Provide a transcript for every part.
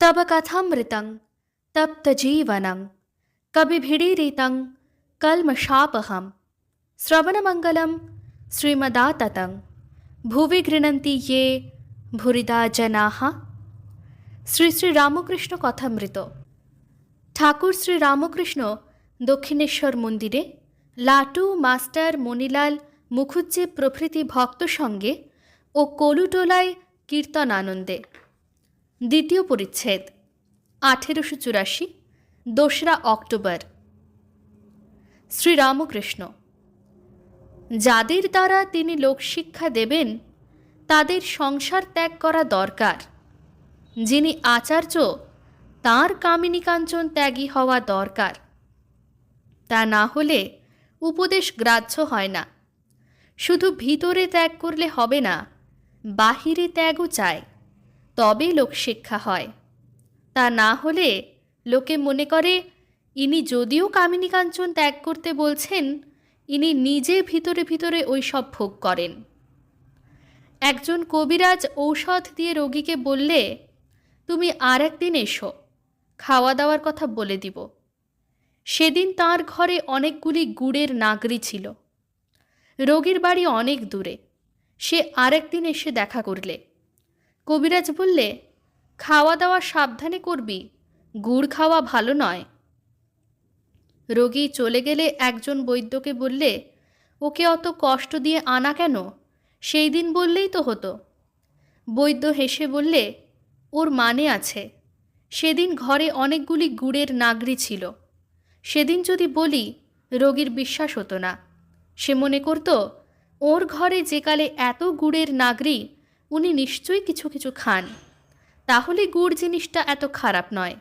तब कथामृतं तप्तजीवनं कविभिरीरितं कल्मषापहं श्रवणमङ्गलं श्रीमदाततं भुवि गृह्णन्ति ये भूरिदा जनाः। শ্রী শ্রী রামকৃষ্ণ কথামৃত। ঠাকুর শ্রী রামকৃষ্ণ দক্ষিণেশ্বর মন্দিরে লাটু মাস্টার মণিলাল মুখুজ্জে প্রভৃতি ভক্ত সঙ্গে ও কলুটোলায় কীর্তন আনন্দে। দ্বিতীয় পরিচ্ছেদ 1884 2রা অক্টোবর। শ্রীরামকৃষ্ণ যাদের দ্বারা তিনি লোকশিক্ষা দেবেন তাদের সংসার ত্যাগ করা দরকার। যিনি আচার্য তাঁর কামিনী কাঞ্চন ত্যাগী হওয়া দরকার। তা না হলে উপদেশ গ্রাহ্য হয় না। শুধু ভিতরে ত্যাগ করলে হবে না, বাহিরে ত্যাগও চায়, তবে লোকশিক্ষা হয়। তা না হলে লোকে মনে করে ইনি যদিও কামিনী কাঞ্চন ত্যাগ করতে বলছেন, ইনি নিজে ভিতরে ভিতরে ওই সব ভোগ করেন। একজন কবিরাজ ঔষধ দিয়ে রোগীকে বললে, তুমি আর একদিন এসো, খাওয়া দাওয়ার কথা বলে দিব। সেদিন তার ঘরে অনেকগুলি গুড়ের নাগরি ছিল। রোগীর বাড়ি অনেক দূরে, সে আরেকদিন এসে দেখা করলে। কবিরাজ বললে, খাওয়া দাওয়া সাবধানে করবি, গুড় খাওয়া ভালো নয়। রোগী চলে গেলে একজন বৈদ্যকে বললে, ওকে অত কষ্ট দিয়ে আনা কেন, সেই দিন বললেই তো হতো। বৈদ্য হেসে বললে, ওর মানে আছে, সেদিন ঘরে অনেকগুলি গুড়ের নাগরি ছিল। সেদিন যদি বলি রোগীর বিশ্বাস হতো না। সে মনে করত ওর ঘরে যে কালে এত গুড়ের নাগরি, উনি নিশ্চয়ই কিছু কিছু খান, তাহলে গুড় জিনিসটা এত খারাপ নয়।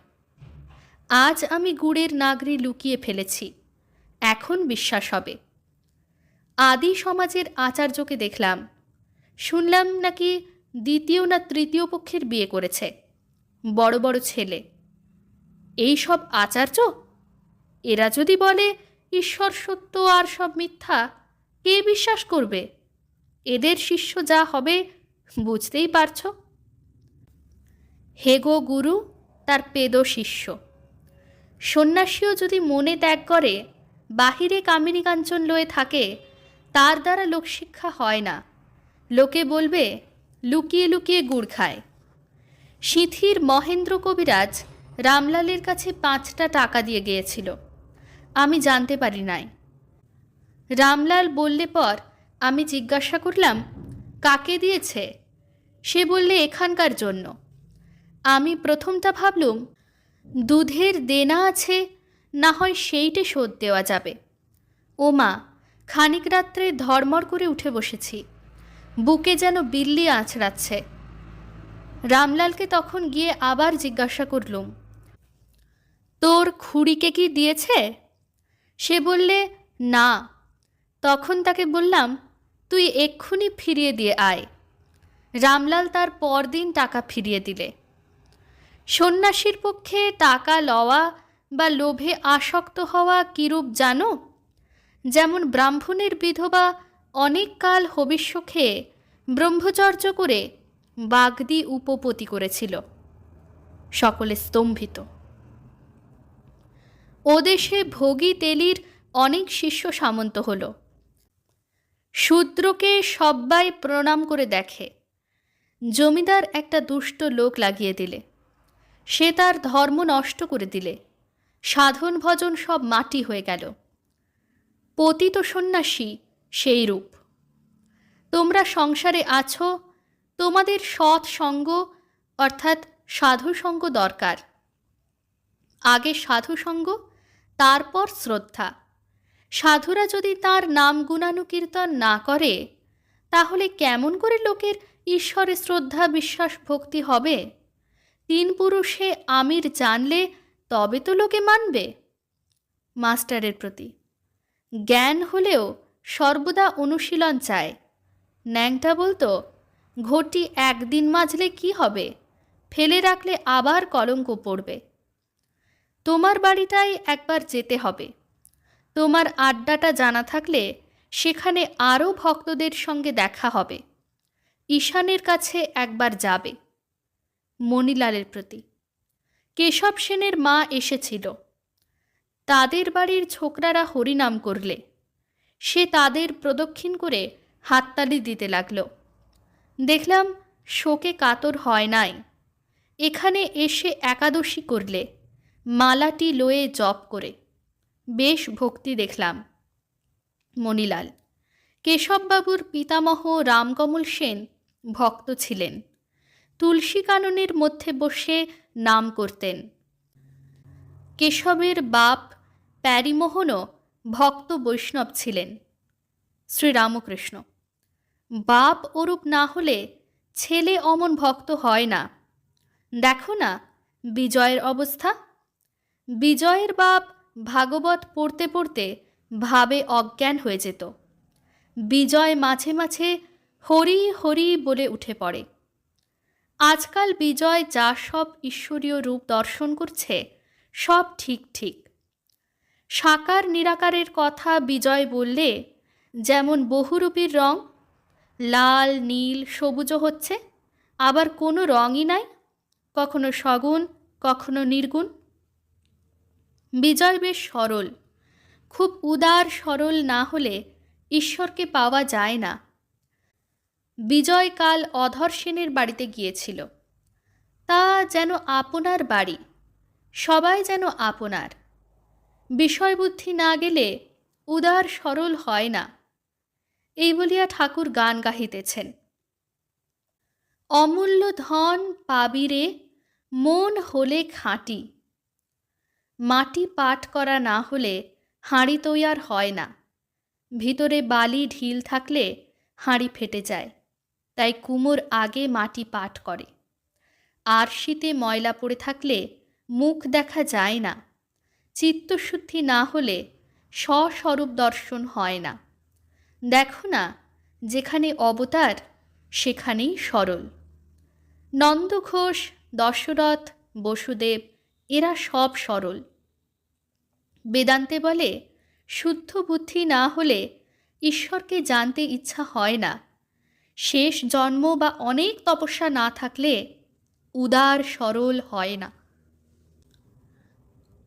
আজ আমি গুড়ের নাগরি লুকিয়ে ফেলেছি, এখন বিশ্বাস হবে। আদি সমাজের আচার্যকে দেখলাম, শুনলাম নাকি দ্বিতীয় না তৃতীয় পক্ষের বিয়ে করেছে, বড় বড় ছেলে। এই সব আচার্য? এরা যদি বলে ঈশ্বর সত্য আর সব মিথ্যা, কে বিশ্বাস করবে? এদের শিষ্য যা হবে বুঝতেই পারছ। হেগো গুরু তার পেদো শিষ্য। সন্ন্যাসীও যদি মনে ত্যাগ করে, বাহিরে কামিনী কাঞ্চন লয়ে থাকে, তার দ্বারা লোকশিক্ষা হয় না। লোকে বলবে লুকিয়ে লুকিয়ে গুড় খায়। সিঁথির মহেন্দ্র কবিরাজ রামলালের কাছে 5টা টাকা দিয়ে গিয়েছিল, আমি জানতে পারি নাই। রামলাল বললে পর আমি জিজ্ঞাসা করলাম, কাকে দিয়েছে? সে বললে এখানকার জন্য। আমি প্রথমটা ভাবলুম দুধের দেনা আছে, না হয় সেইটে শোধ দেওয়া যাবে। ওমা, খানিক রাত্রে ধর্মর করে উঠে বসেছি, বুকে যেন বিল্লি আঁচড়াচ্ছে। রামলালকে তখন গিয়ে আবার জিজ্ঞাসা করলুম, তোর খুড়িকে কি দিয়েছে? সে বললে না। তখন তাকে বললাম, তুই এক্ষুনি ফিরিয়ে দিয়ে আয়। রামলাল তার পরদিন টাকা ফিরিয়ে দিলে। সন্ন্যাসীর পক্ষে টাকা লওয়া বা লোভে আসক্ত হওয়া কিরূপ জানো? যেমন ব্রাহ্মণের বিধবা অনেক কাল হবিষ্য খেয়ে ব্রহ্মচর্য করে বাগদি উপপতি করেছিল। সকলে স্তম্ভিত। ওদেশে ভোগী তেলির অনেক শিষ্য সামন্ত হল। শূদ্রকে সব্বাই প্রণাম করে দেখে। জমিদার একটা দুষ্ট লোক লাগিয়ে দিলে, সে তার ধর্ম নষ্ট করে দিলে। সাধন ভজন সব মাটি হয়ে গেল। পতিত সন্ন্যাসী সেই রূপ। তোমরা সংসারে আছো, তোমাদের সৎ সঙ্গ অর্থাৎ সাধুসঙ্গ দরকার। আগে সাধুসঙ্গ, তারপর শ্রদ্ধা। সাধুরা যদি তার নাম গুণানুকীর্তন না করে, তাহলে কেমন করে লোকের ঈশ্বরে শ্রদ্ধা বিশ্বাস ভক্তি হবে? 3 পুরুষে আমির জানলে তবে তো লোকে মানবে। মাস্টারের প্রতি জ্ঞান হলেও সর্বদা অনুশীলন চায়। ন্যাংটা বলতো, ঘটি একদিন মাজলে কি হবে, ফেলে রাখলে আবার কলঙ্ক পড়বে। তোমার বাড়িটাই একবার যেতে হবে। তোমার আড্ডাটা জানা থাকলে সেখানে আরও ভক্তদের সঙ্গে দেখা হবে। ঈশানের কাছে একবার যাবে। মণিলালের প্রতি কেশব সেনের মা এসেছিল। তাদের বাড়ির ছোকরারা হরিনাম করলে সে তাদের প্রদক্ষিণ করে হাততালি দিতে লাগল। দেখলাম শোকে কাতর হয় নাই। এখানে এসে একাদশী করলে মালাটি লয়ে জপ করে বেশ ভক্তি দেখলাম। মণিলাল, কেশববাবুর পিতামহ রামকমল সেন ভক্ত ছিলেন। তুলসী কাননের মধ্যে বসে নাম করতেন। কেশবের বাপ প্যারিমোহনও ভক্ত বৈষ্ণব ছিলেন। শ্রীরামকৃষ্ণ: বাপ ওরূপ না হলে ছেলে অমন ভক্ত হয় না। দেখো না বিজয়ের অবস্থা। বিজয়ের বাপ ভাগবত পড়তে পড়তে ভাবে অজ্ঞান হয়ে যেত। বিজয় মাঝে মাঝে হরি হরি বলে উঠে পড়ে। আজকাল বিজয় যা সব ঈশ্বরীয় রূপ দর্শন করছে সব ঠিক ঠিক। সাকার নিরাকারের কথা বিজয় বললে যেমন বহুরূপীর রং, লাল নীল সবুজও হচ্ছে, আবার কোনো রঙই নাই, কখনো সগুণ কখনো নির্গুণ। বিজয় বেশ সরল, খুব উদার সরল না হলে ঈশ্বরকে পাওয়া যায় না। বিজয় কাল অধর সেনের বাড়িতে গিয়েছিল। তা যেন আপনার বাড়ি, সবাই যেন আপনার। বিষয়বুদ্ধি না গেলে উদার সরল হয় না, এই বলিয়া ঠাকুর গান গাহিতেছেন। অমূল্য ধন পাবিরে মন হলে খাঁটি। মাটি পাট করা না হলে হাঁড়ি তৈয়ার হয় না। ভিতরে বালি ঢিল থাকলে হাঁড়ি ফেটে যায়, তাই কুমোর আগে মাটি পাট করে। আর শীতে ময়লা পড়ে থাকলে মুখ দেখা যায় না। চিত্তশুদ্ধি না হলে স্বস্বরূপ দর্শন হয় না। দেখো না যেখানে অবতার সেখানেই সরল। নন্দ ঘোষ, দশরথ, বসুদেব এরা সব সরল। বেদান্তে বলে শুদ্ধ বুদ্ধি না হলে ঈশ্বরকে জানতে ইচ্ছা হয় না। শেষ জন্ম বা অনেক তপস্যা না থাকলে উদার সরল হয় না।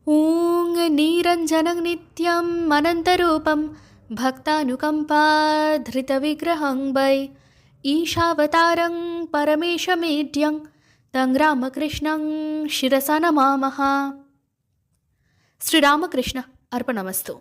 ওং নিরঞ্জনং নিত্যম অনন্তরূপম ভক্তানুকম্পা ধৃতবিগ্রহং বৈ ঈশাবতারং পরমেশমেঢ্যং তং রামকৃষ্ণং শিরসা নমামঃ। শ্রীরামকৃষ্ণ अर्पणमस्तु।